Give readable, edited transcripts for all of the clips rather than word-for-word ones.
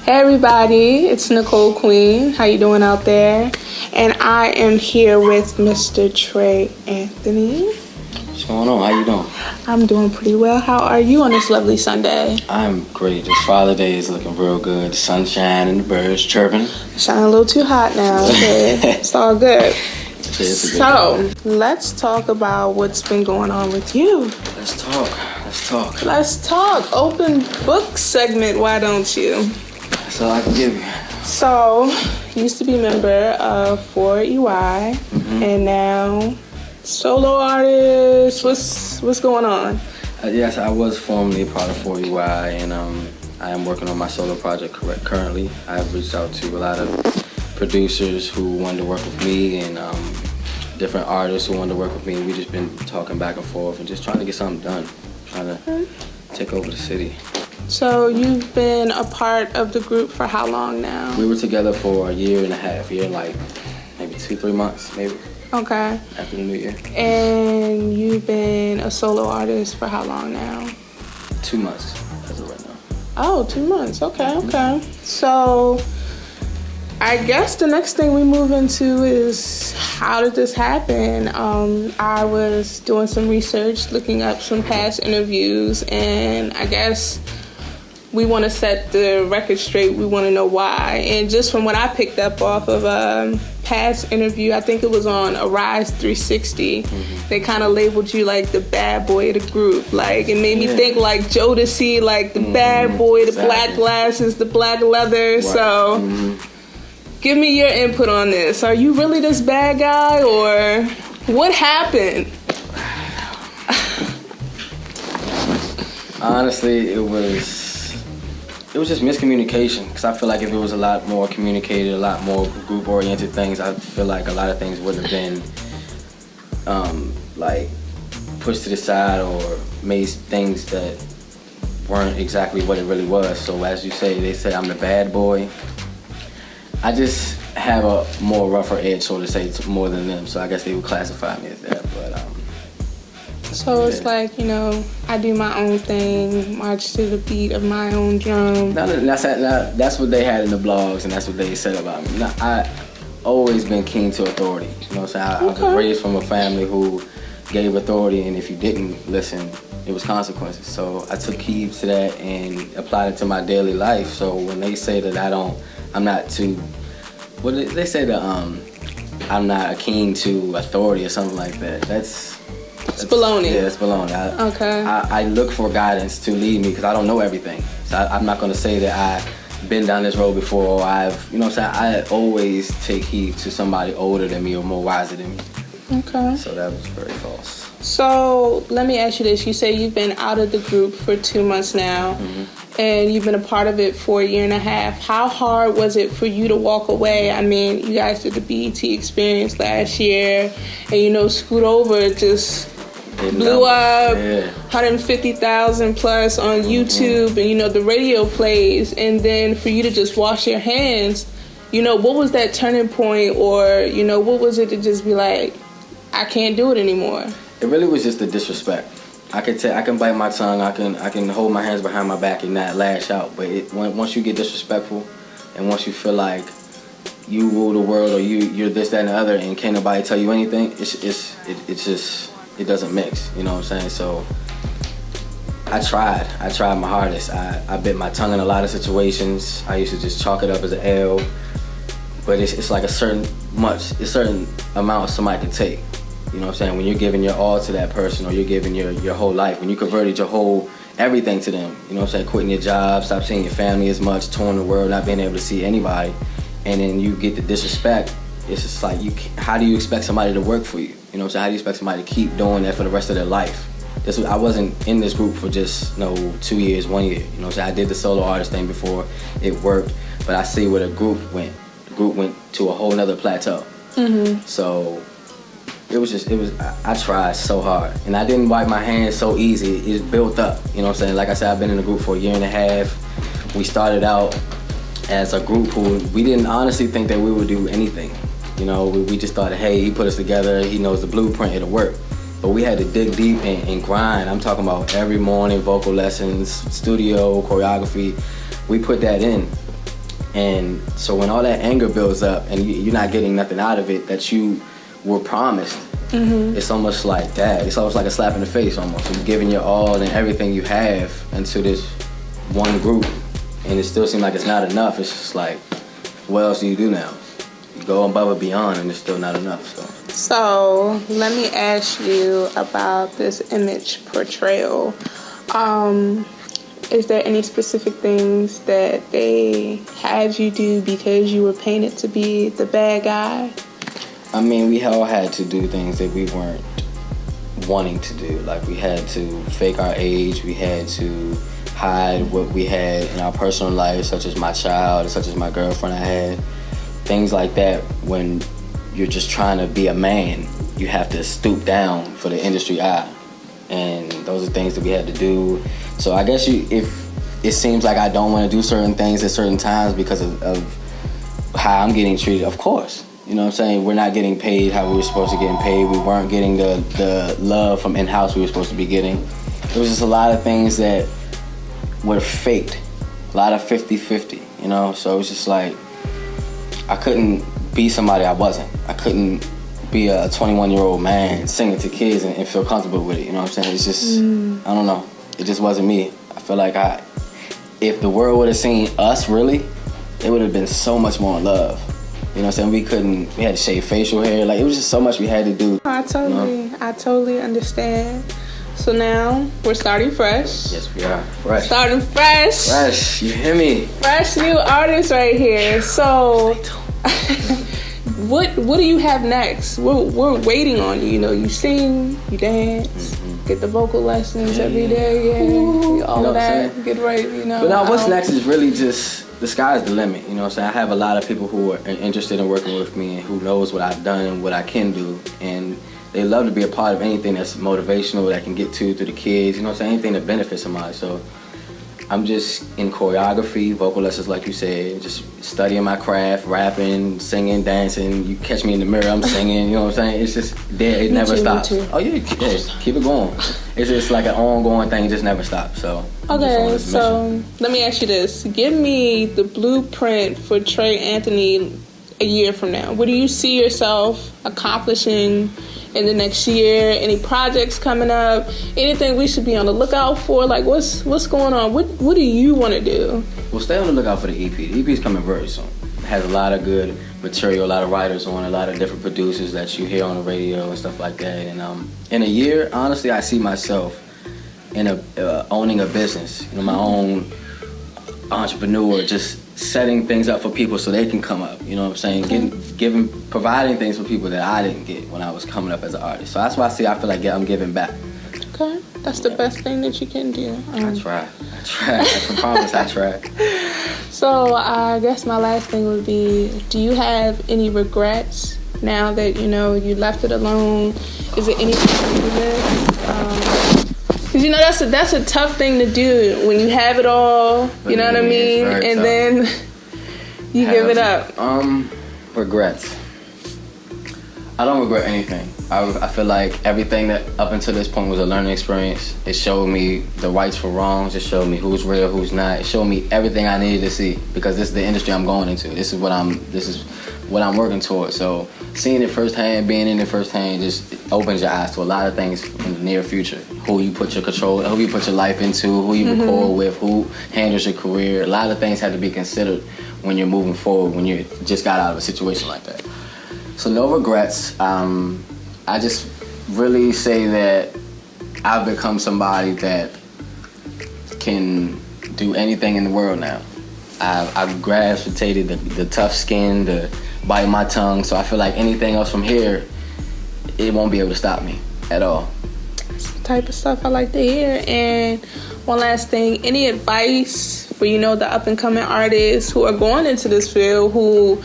Hey everybody, it's Nicole Queen. How you doing out there? And I am here with Mr. Tre Anthony. What's going on? How you doing? I'm doing pretty well. How are you on this lovely Sunday? I'm great. This Father Day is looking real good. The sun's shining, the birds chirping. Shining a little too hot now. Okay. It's all good. So, let's talk about what's been going on with you. Let's talk. Let's talk. Open book segment, why don't you? That's all I can give you. So, used to be a member of Ex-4EY, and now solo artist. What's going on? Yes, I was formerly a part of Ex-4EY, and I am working on my solo project currently. I've reached out to a lot of producers who wanted to work with me, and different artists who wanted to work with me. We've just been talking back and forth and just trying to get something done, trying to take over the city. So you've been a part of the group for how long now? We were together for a year and a half, like maybe 2-3 months, maybe. Okay. After the new year. And you've been a solo artist for how long now? 2 months as of right now. Oh, 2 months. Okay. So I guess the next thing we move into is how did this happen? I was doing some research, looking up some past interviews, and I guess we want to set the record straight. We want to know why. And just from what I picked up off of a past interview, I think it was on Arise 360, they kind of labeled you like the bad boy of the group. Like, it made me think like Jodeci, like the bad boy, the black glasses, the black leather. Right. So give me your input on this. Are you really this bad guy, or what happened? Honestly, it was just miscommunication, because I feel like if it was a lot more communicated, a lot more group-oriented things, I feel like a lot of things would have been like pushed to the side or made things that weren't exactly what it really was. So as you say, they say I'm the bad boy. I just have a more rougher edge, so to say, more than them. So I guess they would classify me as that. But so it's like, I do my own thing, march to the beat of my own drum. That's what they had in the blogs, and that's what they said about me. I always been keen to authority. You know what I'm saying? I was raised from a family who gave authority, and if you didn't listen, it was consequences. So I took heed to that and applied it to my daily life. So when they say that I'm not too, what they say that I'm not keen to authority or something like that. That's baloney. Yeah, it's baloney. I look for guidance to lead me because I don't know everything. So I'm not going to say that I've been down this road before, or I always take heed to somebody older than me or more wiser than me. Okay. So that was very false. So let me ask you this. You say you've been out of the group for 2 months now, and you've been a part of it for a year and a half. How hard was it for you to walk away? I mean, you guys did the BET experience last year, and Scoot Over just blew up, 150,000 plus on YouTube, and the radio plays, and then for you to just wash your hands, what was that turning point, or what was it to just be like, I can't do it anymore? It really was just the disrespect. I can bite my tongue, I can hold my hands behind my back and not lash out, but once you get disrespectful, and once you feel like you rule the world, or you're this, that, and the other, and can't nobody tell you anything, it doesn't mix. You know what I'm saying? So I tried my hardest. I bit my tongue in a lot of situations. I used to just chalk it up as an L, but it's like a certain amount somebody can take. You know what I'm saying? When you're giving your all to that person, or you're giving your whole life, when you converted your whole everything to them, you know what I'm saying? Quitting your job, stop seeing your family as much, touring the world, not being able to see anybody, and then you get the disrespect. It's just like, how do you expect somebody to work for you? You know what I'm saying? How do you expect somebody to keep doing that for the rest of their life? I wasn't in this group for just 2 years, 1 year. You know what I'm saying? I did the solo artist thing before, it worked, but I see where the group went. The group went to a whole nother plateau. So I tried so hard, and I didn't wipe my hands so easy. It built up, you know what I'm saying? Like I said, I've been in the group for a year and a half. We started out as a group who we didn't honestly think that we would do anything. We just thought, hey, he put us together, he knows the blueprint, it'll work. But we had to dig deep and grind. I'm talking about every morning, vocal lessons, studio, choreography. We put that in. And so when all that anger builds up and you're not getting nothing out of it that you were promised, it's almost like that. It's almost like a slap in the face almost. You're giving your all and everything you have into this one group, and it still seems like it's not enough. It's just like, what else do you do now? You go above and beyond, and it's still not enough. So let me ask you about this image portrayal. Is there any specific things that they had you do because you were painted to be the bad guy? I mean, we all had to do things that we weren't wanting to do. Like, we had to fake our age. We had to hide what we had in our personal life, such as my child, such as my girlfriend I had. Things like that. When you're just trying to be a man, you have to stoop down for the industry eye. And those are things that we had to do. So I guess if it seems like I don't want to do certain things at certain times because of how I'm getting treated, of course. You know what I'm saying? We're not getting paid how we were supposed to get paid. We weren't getting the love from in-house we were supposed to be getting. There was just a lot of things that were faked. A lot of 50-50, you know? So it was just like, I couldn't be somebody I wasn't. I couldn't be a 21-year-old man singing to kids and feel comfortable with it. You know what I'm saying? It's just, I don't know. It just wasn't me. I feel like if the world would have seen us really, it would have been so much more love. You know what I'm saying? We had to shave facial hair. Like, it was just so much we had to do. I totally understand. So now we're starting fresh. Yes, we are. Fresh. Starting fresh. Fresh. You hear me? Fresh new artist right here. So what do you have next? We're waiting on you. You know, you sing, you dance, get the vocal lessons every day, all of that. Get right, you know. But now what's next is really just, the sky's the limit. You know what I'm saying? I have a lot of people who are interested in working with me and who knows what I've done and what I can do. And they love to be a part of anything that's motivational, that I can get to through the kids. You know what I'm saying? Anything that benefits somebody. So I'm just in choreography, vocal lessons, like you said, just studying my craft, rapping, singing, dancing. You catch me in the mirror, I'm singing, you know what I'm saying? It's just there, it never stops. Oh yeah, keep it going. It's just like an ongoing thing, it just never stops. So okay, so let me ask you this. Give me the blueprint for Tre Anthony a year from now. What do you see yourself accomplishing in the next year? Any projects coming up? Anything we should be on the lookout for? Like, what's going on? What do you want to do? Well, stay on the lookout for the EP. The EP is coming very soon. It has a lot of good material, a lot of writers on, a lot of different producers that you hear on the radio and stuff like that. And in a year, honestly, I see myself in owning a business. You know, my own entrepreneur, just setting things up for people so they can come up. You know what I'm saying? Providing things for people that I didn't get when I was coming up as an artist. So that's why I feel like I'm giving back. Okay, that's the best thing that you can do. I try. I promise I try. So I guess my last thing would be, do you have any regrets now that, you know, you left it alone? Is it anything you miss? Because, you know, that's a tough thing to do when you have it all, you know what I mean? And then you give it up. Regrets. I don't regret anything. I feel like everything that up until this point was a learning experience. It showed me the rights from wrongs. It showed me who's real, who's not. It showed me everything I needed to see, because this is the industry I'm going into. This is what I'm working towards. So seeing it firsthand, being in it firsthand, just opens your eyes to a lot of things in the near future. Who you put your life into, who you record with, who handles your career. A lot of things have to be considered when you're moving forward, when you just got out of a situation like that. So no regrets. I just really say that I've become somebody that can do anything in the world now. I've gravitated the tough skin, the bite my tongue, so I feel like anything else from here, it won't be able to stop me at all. That's the type of stuff I like to hear. And one last thing, any advice for, you know, the up-and-coming artists who are going into this field, who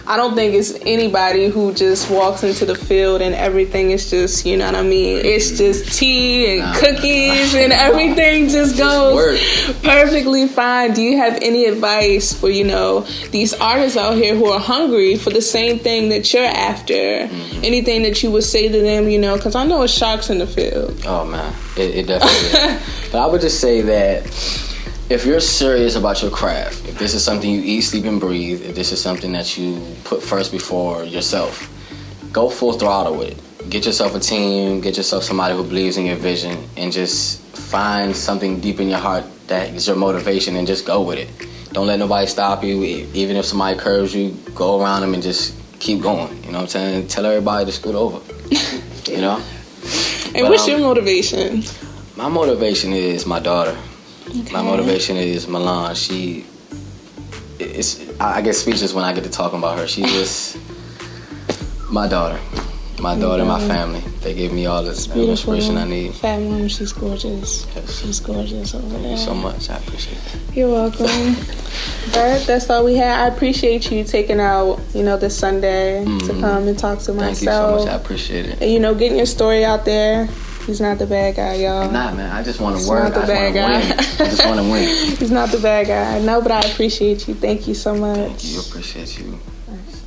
I don't think it's anybody who just walks into the field and everything is just, you know what I mean? It's just tea and cookies and everything just goes perfectly fine. Do you have any advice for, you know, these artists out here who are hungry for the same thing that you're after? Anything that you would say to them, you know, because I know it's sharks in the field. Oh, man. It definitely is. But I would just say that if you're serious about your craft, if this is something you eat, sleep, and breathe, if this is something that you put first before yourself, go full throttle with it. Get yourself a team, get yourself somebody who believes in your vision, and just find something deep in your heart that is your motivation, and just go with it. Don't let nobody stop you. Even if somebody curves you, go around them and just keep going. You know what I'm saying? Tell everybody to scoot over. You know? And what's your motivation? My motivation is my daughter. Okay. My motivation is Milan. I get speechless when I get to talking about her. She's just my daughter. My daughter and my family. They give me all the inspiration I need. Fat mom, she's gorgeous. Yes. She's gorgeous over there. Thank you so much. I appreciate it. You're welcome. But that's all we had. I appreciate you taking out, this Sunday to come and talk to myself. Thank you so much. I appreciate it. And, getting your story out there. He's not the bad guy, y'all. Nah, man. I just want to work. He's not the bad guy. I just want to win. He's not the bad guy. No, but I appreciate you. Thank you so much. Thank you. Appreciate you. Thanks.